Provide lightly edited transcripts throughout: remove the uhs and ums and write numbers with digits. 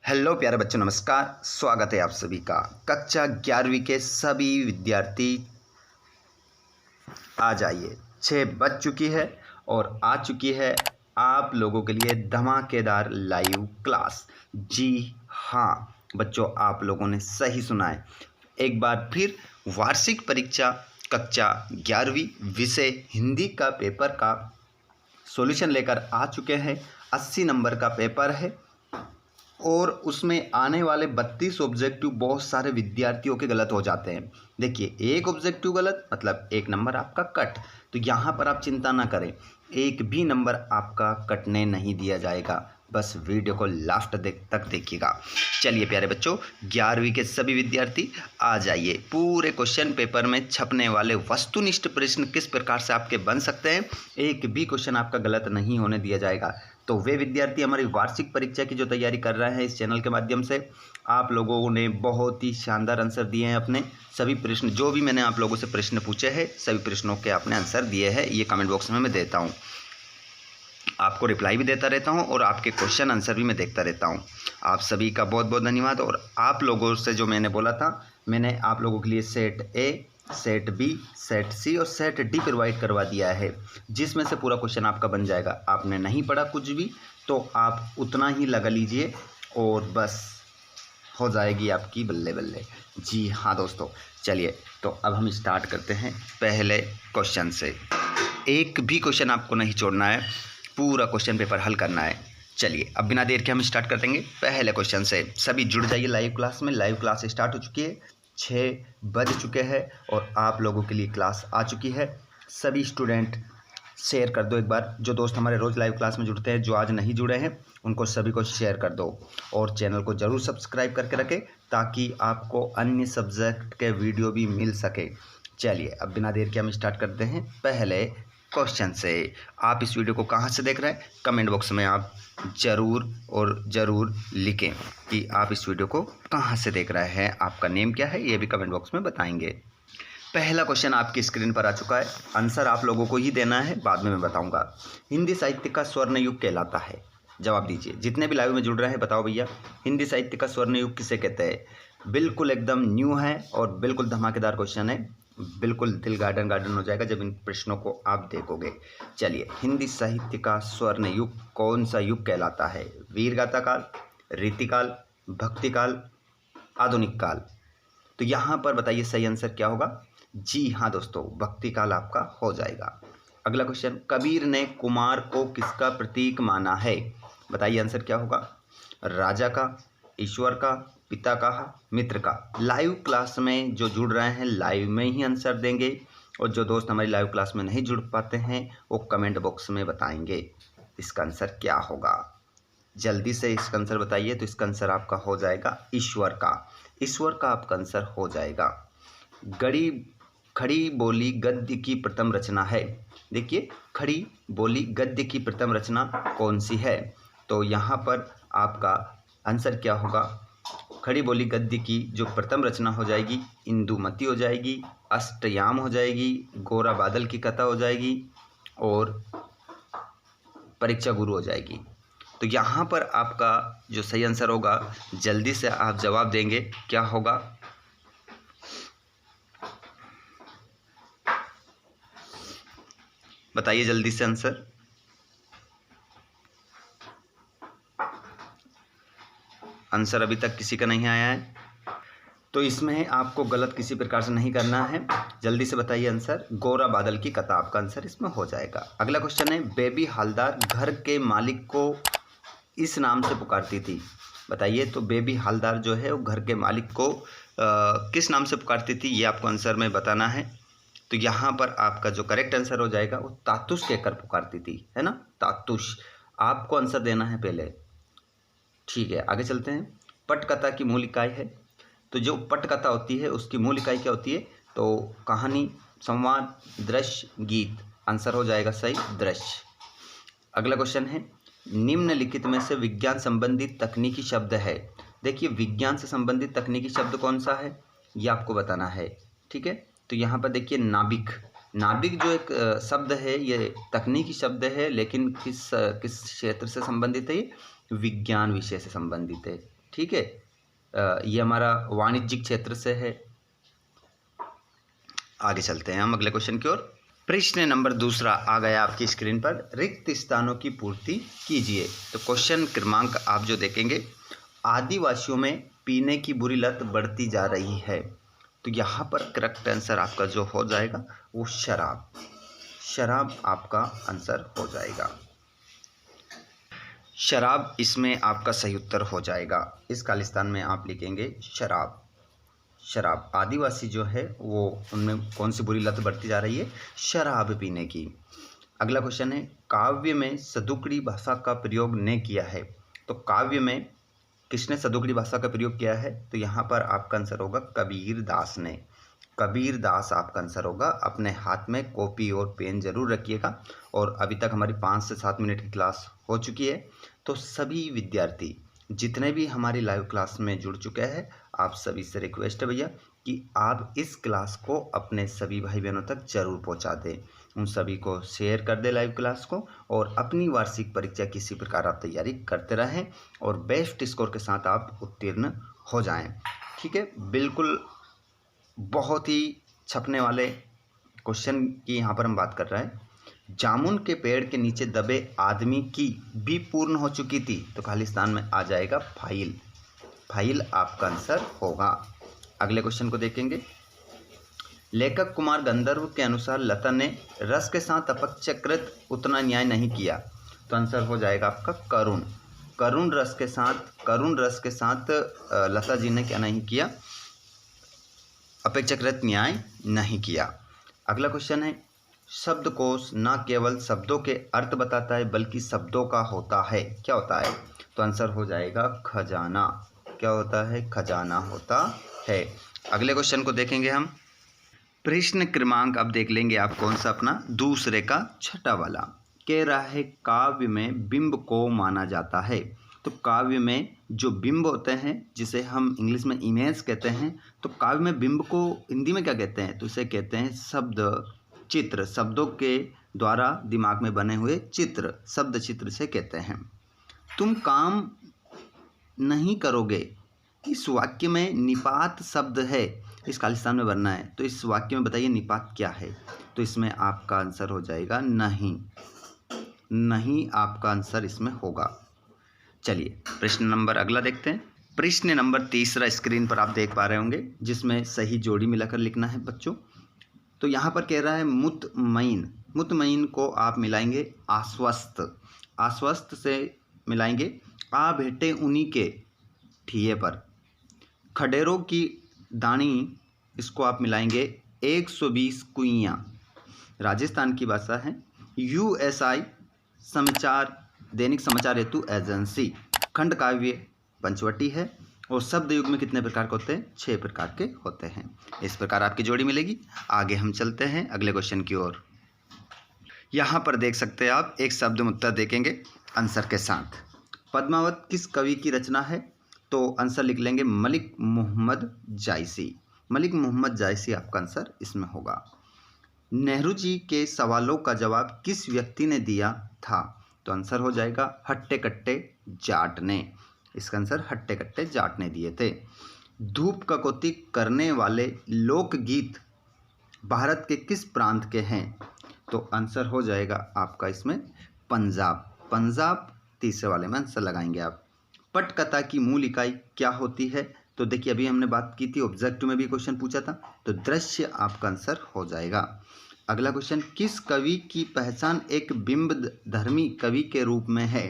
Hello प्यारे बच्चों, नमस्कार। स्वागत है आप सभी का। कक्षा 11वीं के सभी विद्यार्थी आ जाइए। 6 बज चुकी है और आ चुकी है आप लोगों के लिए धमाकेदार लाइव क्लास। जी हाँ बच्चों, आप लोगों ने सही सुना है। एक बार फिर वार्षिक परीक्षा कक्षा 11वीं विषय हिंदी का पेपर का सॉल्यूशन लेकर आ चुके हैं। 80 नंबर का पेपर है और उसमें आने वाले 32 ऑब्जेक्टिव बहुत सारे विद्यार्थियों के गलत हो जाते हैं। देखिए, एक ऑब्जेक्टिव गलत मतलब 1 नंबर आपका कट। तो यहाँ पर आप चिंता ना करें, एक भी नंबर आपका कटने नहीं दिया जाएगा। बस वीडियो को लास्ट तक देखिएगा। चलिए प्यारे बच्चों, 11वीं के सभी विद्यार्थी आ जाइए। पूरे क्वेश्चन पेपर में छपने वाले वस्तुनिष्ठ प्रश्न किस प्रकार से आपके बन सकते हैं, एक भी क्वेश्चन आपका गलत नहीं होने दिया जाएगा। तो वे विद्यार्थी हमारी वार्षिक परीक्षा की जो तैयारी कर रहे हैं इस चैनल के माध्यम से, आप लोगों ने बहुत ही शानदार आंसर दिए हैं। अपने सभी प्रश्न जो भी मैंने आप लोगों से प्रश्न पूछे हैं, सभी प्रश्नों के आपने आंसर दिए हैं। ये कमेंट बॉक्स में मैं देता हूँ, आपको रिप्लाई भी देता रहता हूँ और आपके क्वेश्चन आंसर भी मैं देखता रहता हूँ। आप सभी का बहुत बहुत धन्यवाद। और आप लोगों से जो मैंने बोला था, मैंने आप लोगों के लिए set A, set B, set C और सेट डी प्रोवाइड करवा दिया है, जिसमें से पूरा क्वेश्चन आपका बन जाएगा। आपने नहीं पढ़ा कुछ भी तो आप उतना ही लगा लीजिए और बस हो जाएगी आपकी बल्ले बल्ले। जी हाँ दोस्तों, चलिए तो अब हम स्टार्ट करते हैं पहले क्वेश्चन से। एक भी क्वेश्चन आपको नहीं छोड़ना है, पूरा क्वेश्चन पेपर हल करना है। चलिए अब बिना देर के हम स्टार्ट कर देंगे पहले क्वेश्चन से। सभी जुड़ जाइए लाइव क्लास में। लाइव क्लास स्टार्ट हो चुकी है, 6 बज चुके हैं और आप लोगों के लिए क्लास आ चुकी है। सभी स्टूडेंट शेयर कर दो एक बार। जो दोस्त हमारे रोज़ लाइव क्लास में जुड़ते हैं, जो आज नहीं जुड़े हैं, उनको सभी को शेयर कर दो और चैनल को ज़रूर सब्सक्राइब करके रखें ताकि आपको अन्य सब्जेक्ट के वीडियो भी मिल सके। चलिए अब बिना देर के हम स्टार्ट करते हैं पहले क्वेश्चन से। आप इस वीडियो को कहाँ से देख रहे हैं, कमेंट बॉक्स में आप ज़रूर लिखें कि आप इस वीडियो को कहाँ से देख रहे हैं, आपका नेम क्या है, ये भी कमेंट बॉक्स में बताएंगे। पहला क्वेश्चन आपकी स्क्रीन पर आ चुका है। आंसर आप लोगों को ही देना है, बाद में मैं बताऊंगा। हिंदी साहित्य का स्वर्ण युग कहलाता है। जवाब दीजिए। जितने भी लाइव में जुड़ रहे हैं बताओ भैया, हिंदी साहित्य का स्वर्ण युग किसे कहते हैं। बिल्कुल एकदम न्यू है और बिल्कुल धमाकेदार क्वेश्चन है। बिल्कुल दिल गार्डन हो जाएगा जब इन प्रश्नों को आप देखोगे। चलिए, हिंदी साहित्य का स्वर्ण युग कौन सा युग कहलाता है। वीरगाथा काल, रीतिकाल, भक्तिकाल, आधुनिक काल। तो यहाँ पर बताइए सही आंसर क्या होगा। जी हाँ दोस्तों, भक्ति काल आपका हो जाएगा। अगला क्वेश्चन, कबीर ने कुमार को किसका प्रतीक माना है। बताइए आंसर क्या होगा। राजा का, ईश्वर का, पिता का, मित्र का। लाइव क्लास में जो जुड़ रहे हैं लाइव में ही आंसर देंगे और जो दोस्त हमारी लाइव क्लास में नहीं जुड़ पाते हैं वो कमेंट बॉक्स में बताएंगे इसका आंसर क्या होगा। जल्दी से इसका आंसर बताइए। तो इसका आंसर आपका हो जाएगा ईश्वर का। ईश्वर का आपका आंसर हो जाएगा। खड़ी बोली गद्य की प्रथम रचना है। देखिए, खड़ी बोली गद्य की प्रथम रचना कौन सी है। तो यहाँ पर आपका आंसर क्या होगा। खड़ी बोली गद्य की जो प्रथम रचना हो जाएगी, इंदुमती हो जाएगी, अष्टयाम हो जाएगी, गोरा बादल की कथा हो जाएगी और परीक्षा गुरु हो जाएगी। तो यहाँ पर आपका जो सही आंसर होगा, जल्दी से आप जवाब देंगे, क्या होगा। बताइए जल्दी से आंसर। आंसर अभी तक किसी का नहीं आया है, तो इसमें आपको गलत किसी प्रकार से नहीं करना है। जल्दी से बताइए आंसर। गोरा बादल की कथा आपका आंसर इसमें हो जाएगा। अगला क्वेश्चन है, बेबी हालदार घर के मालिक को इस नाम से पुकारती थी। बताइए। तो बेबी हालदार जो है वो घर के मालिक को किस नाम से पुकारती थी, ये आपको आंसर में बताना है। तो यहाँ पर आपका जो करेक्ट आंसर हो जाएगा वो तातुश कहकर पुकारती थी, है ना, तातुश। आपको आंसर देना है पहले। ठीक है, आगे चलते हैं। पटकथा की मूल इकाई है। तो जो पटकथा होती है उसकी मूल इकाई क्या होती है। तो कहानी, संवाद, दृश्य, गीत। आंसर हो जाएगा सही दृश्य। अगला क्वेश्चन है, निम्नलिखित में से विज्ञान संबंधित तकनीकी शब्द है। देखिए, विज्ञान से संबंधित तकनीकी शब्द कौन सा है ये आपको बताना है। ठीक है, तो यहाँ पर देखिए, नाभिक। नाभिक जो एक शब्द है ये तकनीकी शब्द है, लेकिन किस क्षेत्र से संबंधित है, ये विज्ञान विषय से संबंधित है। ठीक है। ये हमारा वाणिज्यिक क्षेत्र से है। आगे चलते हैं हम अगले क्वेश्चन की ओर। प्रश्न नंबर दूसरा आ गया आपकी स्क्रीन पर, रिक्त स्थानों की पूर्ति कीजिए। तो क्वेश्चन क्रमांक आप जो देखेंगे, आदिवासियों में पीने की बुरी लत बढ़ती जा रही है। तो यहाँ पर करेक्ट आंसर आपका जो हो जाएगा वो शराब, शराब आपका आंसर हो जाएगा। शराब इसमें आपका सही उत्तर हो जाएगा। इस खालिस्तान में आप लिखेंगे शराब। शराब, आदिवासी जो है वो उनमें कौन सी बुरी लत बढ़ती जा रही है? शराब पीने की। अगला क्वेश्चन है, काव्य में सदुकड़ी भाषा का प्रयोग ने किया है। तो काव्य में किसने सदुकड़ी भाषा का प्रयोग किया है? तो यहाँ पर आपका आंसर होगा कबीर दास ने। कबीर दास आपका आंसर होगा। अपने हाथ में कॉपी और पेन जरूर रखिएगा। और अभी तक हमारी 5 से 7 मिनट की क्लास हो चुकी है, तो सभी विद्यार्थी जितने भी हमारी लाइव क्लास में जुड़ चुके हैं, आप सभी से रिक्वेस्ट है भैया कि आप इस क्लास को अपने सभी भाई बहनों तक जरूर पहुंचा दें। उन सभी को शेयर कर दें लाइव क्लास को, और अपनी वार्षिक परीक्षा किसी प्रकार आप तैयारी करते रहें और बेस्ट स्कोर के साथ आप उत्तीर्ण हो जाएं। ठीक है, बिल्कुल बहुत ही छपने वाले क्वेश्चन की यहाँ पर हम बात कर रहे हैं। जामुन के पेड़ के नीचे दबे आदमी की भी पूर्ण हो चुकी थी। तो खालिस्तान में आ जाएगा फाइल। फाइल आपका आंसर होगा। अगले क्वेश्चन को देखेंगे, लेखक कुमार गंधर्व के अनुसार लता ने रस के साथ अपचकृत उतना न्याय नहीं किया। तो आंसर हो जाएगा आपका करुण। करुण रस के साथ लता जी ने क्या नहीं किया? अपेक्षाकृत न्याय नहीं किया। अगला क्वेश्चन है, शब्दकोश न केवल शब्दों के अर्थ बताता है बल्कि शब्दों का होता है। क्या होता है? तो आंसर हो जाएगा खजाना। क्या होता है? खजाना होता है। अगले क्वेश्चन को देखेंगे हम। प्रश्न क्रमांक अब देख लेंगे आप कौन सा, अपना दूसरे का छठा वाला। कह रहा है काव्य में बिंब को माना जाता है। तो काव्य में जो बिंब होते हैं, जिसे हम इंग्लिश में इमेज कहते हैं, तो काव्य में बिंब को हिंदी में क्या कहते हैं? तो इसे कहते हैं शब्द चित्र। शब्दों के द्वारा दिमाग में बने हुए चित्र, शब्द चित्र से कहते हैं। तुम काम नहीं करोगे, इस वाक्य में निपात शब्द है, इस खालिस्तान में बनना है। तो इस वाक्य में बताइए निपात क्या है? तो इसमें आपका आंसर हो जाएगा नहीं। नहीं आपका आंसर इसमें होगा। चलिए प्रश्न नंबर अगला देखते हैं। प्रश्न नंबर तीसरा स्क्रीन पर आप देख पा रहे होंगे, जिसमें सही जोड़ी मिलाकर लिखना है बच्चों। तो यहाँ पर कह रहा है मुतमईन। मुतमईन को आप मिलाएंगे आश्वस्त। आश्वस्त से मिलाएंगे आ भेटे उन्हीं के ठिये पर। खडेरों की दानी, इसको आप मिलाएंगे 120 कुइयाँ। राजस्थान की भाषा है। USI समाचार, दैनिक समाचार हेतु एजेंसी। खंड काव्य पंचवटी है। और शब्द युग में कितने प्रकार के होते हैं? 6 प्रकार के होते हैं। इस प्रकार आपकी जोड़ी मिलेगी। आगे हम चलते हैं अगले क्वेश्चन की ओर। यहाँ पर देख सकते हैं आप, एक शब्द में उत्तर देखेंगे आंसर के साथ। पद्मावत किस कवि की रचना है? तो आंसर लिख लेंगे मलिक मोहम्मद जायसी। मलिक मोहम्मद जायसी आपका आंसर इसमें होगा। नेहरू जी के सवालों का जवाब किस व्यक्ति ने दिया था? तो आंसर हो जाएगा हट्टे कट्टे जाट ने। इसका आंसर हट्टे कट्टे जाट ने दिए थे। धूप कटौती करने वाले लोकगीत भारत के किस प्रांत के हैं? तो आंसर हो जाएगा आपका इसमें पंजाब। पंजाब तीसरे वाले में आंसर लगाएंगे आप। पटकथा की मूल इकाई क्या होती है? तो देखिए अभी हमने बात की थी, ऑब्जेक्टिव में भी क्वेश्चन पूछा था, तो दृश्य आपका आंसर हो जाएगा। अगला क्वेश्चन, किस कवि की पहचान एक बिंब धर्मी कवि के रूप में है?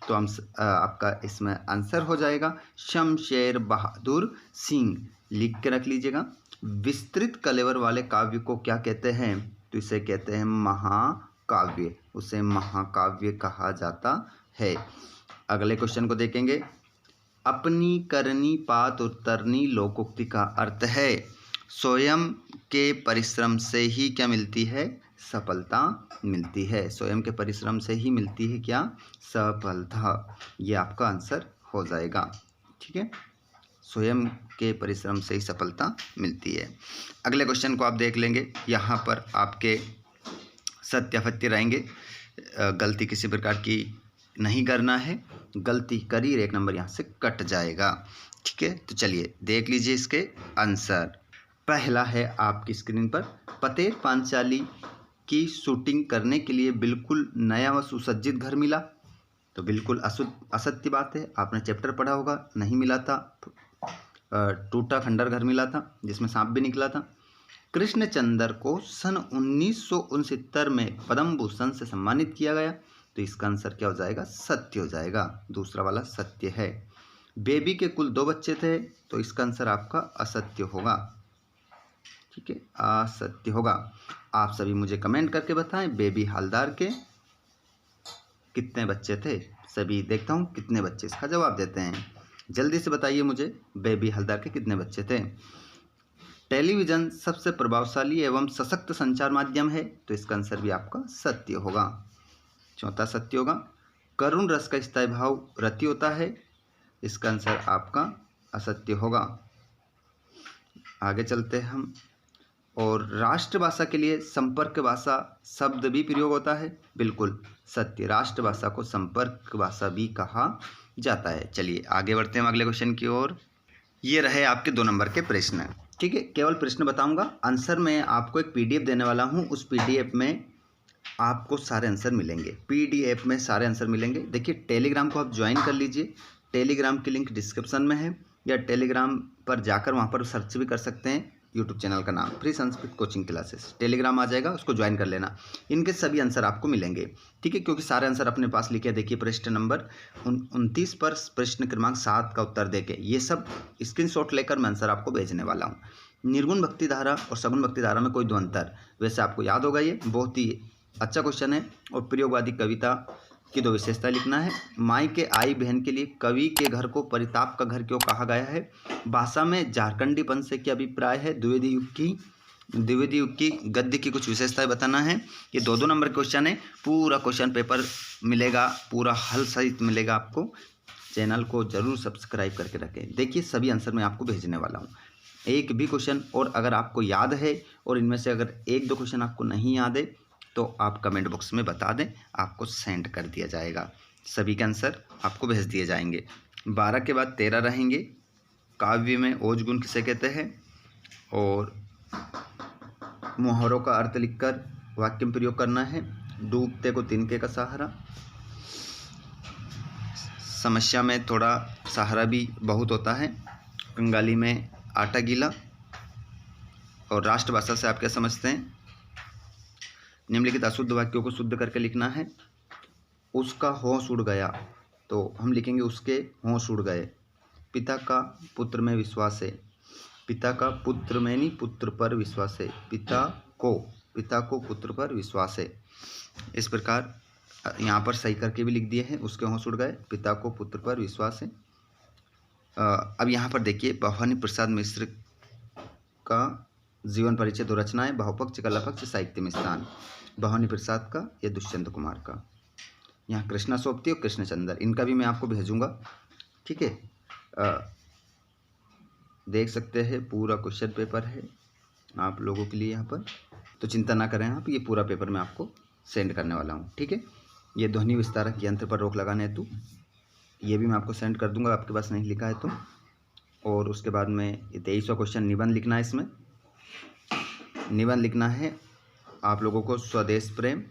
तो हम आपका इसमें आंसर हो जाएगा शमशेर बहादुर सिंह। लिख के रख लीजिएगा। विस्तृत कलेवर वाले काव्य को क्या कहते हैं? तो इसे कहते हैं महाकाव्य। उसे महाकाव्य कहा जाता है। अगले क्वेश्चन को देखेंगे। अपनी करनी पात उतरनी लोकोक्ति का अर्थ है स्वयं के परिश्रम से ही क्या मिलती है? सफलता मिलती है। स्वयं के परिश्रम से ही मिलती है क्या? सफलता। ये आपका आंसर हो जाएगा। ठीक है, स्वयं के परिश्रम से ही सफलता मिलती है। अगले क्वेश्चन को आप देख लेंगे। यहाँ पर आपके सत्य असत्य रहेंगे, गलती किसी प्रकार की नहीं करना है, गलती करी 1 नंबर यहाँ से कट जाएगा। ठीक है, तो चलिए देख लीजिए इसके आंसर। पहला है आपकी स्क्रीन पर, पतेर पांचाली की शूटिंग करने के लिए बिल्कुल नया व सुसज्जित घर मिला। तो बिल्कुल असत्य बात है, आपने चैप्टर पढ़ा होगा, नहीं मिला था, टूटा खंडर घर मिला था जिसमें सांप भी निकला था। कृष्णचंद्र को सन 1969 में पद्म भूषण से सम्मानित किया गया। तो इसका आंसर क्या हो जाएगा, सत्य हो जाएगा, दूसरा वाला सत्य है। बेबी के कुल 2 बच्चे थे, तो इसका आंसर आपका असत्य होगा। ठीक है, असत्य होगा। आप सभी मुझे कमेंट करके बताएं, बेबी हलदार के कितने बच्चे थे। सभी देखता हूं कितने बच्चे, इसका जवाब देते हैं। जल्दी से बताइए मुझे, बेबी हलदार के कितने बच्चे थे। टेलीविज़न सबसे प्रभावशाली एवं सशक्त संचार माध्यम है। तो इसका आंसर भी आपका सत्य होगा, चौथा सत्य होगा। करुण रस का स्थायी भाव रति होता है। इसका आंसर आपका असत्य होगा। आगे चलते हैं हम। और राष्ट्रभाषा के लिए संपर्क भाषा शब्द भी प्रयोग होता है। बिल्कुल सत्य, राष्ट्रभाषा को संपर्क भाषा भी कहा जाता है। चलिए आगे बढ़ते हैं अगले क्वेश्चन की ओर। ये रहे आपके 2 नंबर के प्रश्न। ठीक है, केवल प्रश्न बताऊंगा, आंसर में आपको एक पीडीएफ देने वाला हूं। उस पीडीएफ में आपको सारे आंसर मिलेंगे, पीडीएफ में सारे आंसर मिलेंगे। देखिए टेलीग्राम को आप ज्वाइन कर लीजिए, टेलीग्राम की लिंक डिस्क्रिप्शन में है, या टेलीग्राम पर जाकर वहां पर सर्च भी कर सकते हैं। यूट्यूब चैनल का नाम free Sanskrit coaching classes, Telegram आ जाएगा, उसको ज्वाइन कर लेना। इनके सभी आंसर आपको मिलेंगे। ठीक है, क्योंकि सारे आंसर अपने पास लिखे। देखिए प्रश्न नंबर 29 पर प्रश्न क्रमांक 7 का उत्तर देके ये सब स्क्रीनशॉट लेकर मैं आंसर आपको भेजने वाला हूँ। निर्गुण भक्ति धारा और सगुण भक्ति धारा में कोई दो अंतर, वैसे आपको याद होगा, ये बहुत ही अच्छा क्वेश्चन है। और प्रयोगवादी कविता की 2 विशेषता लिखना है। माई के आई बहन के लिए कवि के घर को परिताप का घर क्यों कहा गया है। भाषा में झारखंडीपन से क्या अभिप्राय है। द्विवेदी युग की गद्य की कुछ विशेषताएं बताना है। ये 2-2 नंबर क्वेश्चन है। पूरा क्वेश्चन पेपर मिलेगा, पूरा हल सहित मिलेगा आपको। चैनल को जरूर सब्सक्राइब करके रखें। देखिए सभी आंसर मैं आपको भेजने वाला हूँ। एक भी क्वेश्चन और अगर आपको याद है और इनमें से अगर 1-2 क्वेश्चन आपको नहीं याद है तो आप कमेंट बॉक्स में बता दें, आपको सेंड कर दिया जाएगा। सभी के आंसर आपको भेज दिए जाएंगे। 12 के बाद 13 रहेंगे। काव्य में ओज गुण किसे कहते हैं, और मुहावरों का अर्थ लिखकर वाक्य में प्रयोग करना है। डूबते को तिनके का सहारा, समस्या में थोड़ा सहारा भी बहुत होता है। कंगाली में आटा गीला, और राष्ट्रभाषा से आप क्या समझते हैं। निम्नलिखित अशुद्ध वाक्यों को शुद्ध करके लिखना है। उसका होश उड़ गया, तो हम लिखेंगे उसके होश उड़ गए। पिता का पुत्र में विश्वास है। पिता का पुत्र में नहीं, पुत्र पर विश्वास है। पिता को पुत्र पर विश्वास है। इस प्रकार यहाँ पर सही करके भी लिख दिए हैं, उसके होश उड़ गए, पिता को पुत्र पर विश्वास है। अब यहाँ पर देखिए भवानी प्रसाद मिश्र का जीवन परिचय 2 रचनाएं, भावपक्ष कला पक्ष साहित्य में स्थान। भवानी प्रसाद का या दुष्यंत कुमार का। यहाँ कृष्णा सोबती और कृष्णचंद्र, इनका भी मैं आपको भेजूंगा। ठीक है, देख सकते हैं पूरा क्वेश्चन पेपर है आप लोगों के लिए यहाँ पर, तो चिंता ना करें आप, ये पूरा पेपर मैं आपको सेंड करने वाला हूँ। ठीक है, ये ध्वनि विस्तारक यंत्र पर रोक लगाने हेतु ये भी मैं आपको सेंड कर दूंगा, आपके पास नहीं लिखा है तो। और उसके बाद में 23वां क्वेश्चन निबंध लिखना है। इसमें निबंध लिखना है आप लोगों को। स्वदेश प्रेम,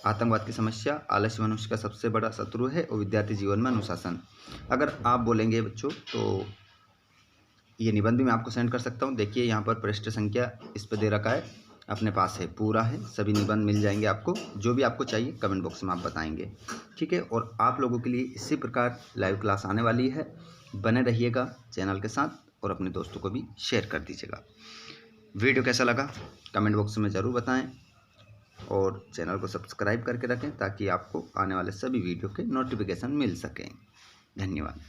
आतंकवाद की समस्या, आलस्य मनुष्य का सबसे बड़ा शत्रु है, और विद्यार्थी जीवन में अनुशासन। अगर आप बोलेंगे बच्चों तो ये निबंध भी मैं आपको सेंड कर सकता हूँ। देखिए यहाँ पर पृष्ठ संख्या इस पर दे रखा है, अपने पास है, पूरा है, सभी निबंध मिल जाएंगे आपको। जो भी आपको चाहिए कमेंट बॉक्स में आप बताएंगे। ठीक है, और आप लोगों के लिए इसी प्रकार लाइव क्लास आने वाली है। बने रहिएगा चैनल के साथ, और अपने दोस्तों को भी शेयर कर दीजिएगा। वीडियो कैसा लगा कमेंट बॉक्स में ज़रूर बताएं, और चैनल को सब्सक्राइब करके रखें ताकि आपको आने वाले सभी वीडियो के नोटिफिकेशन मिल सकें। धन्यवाद।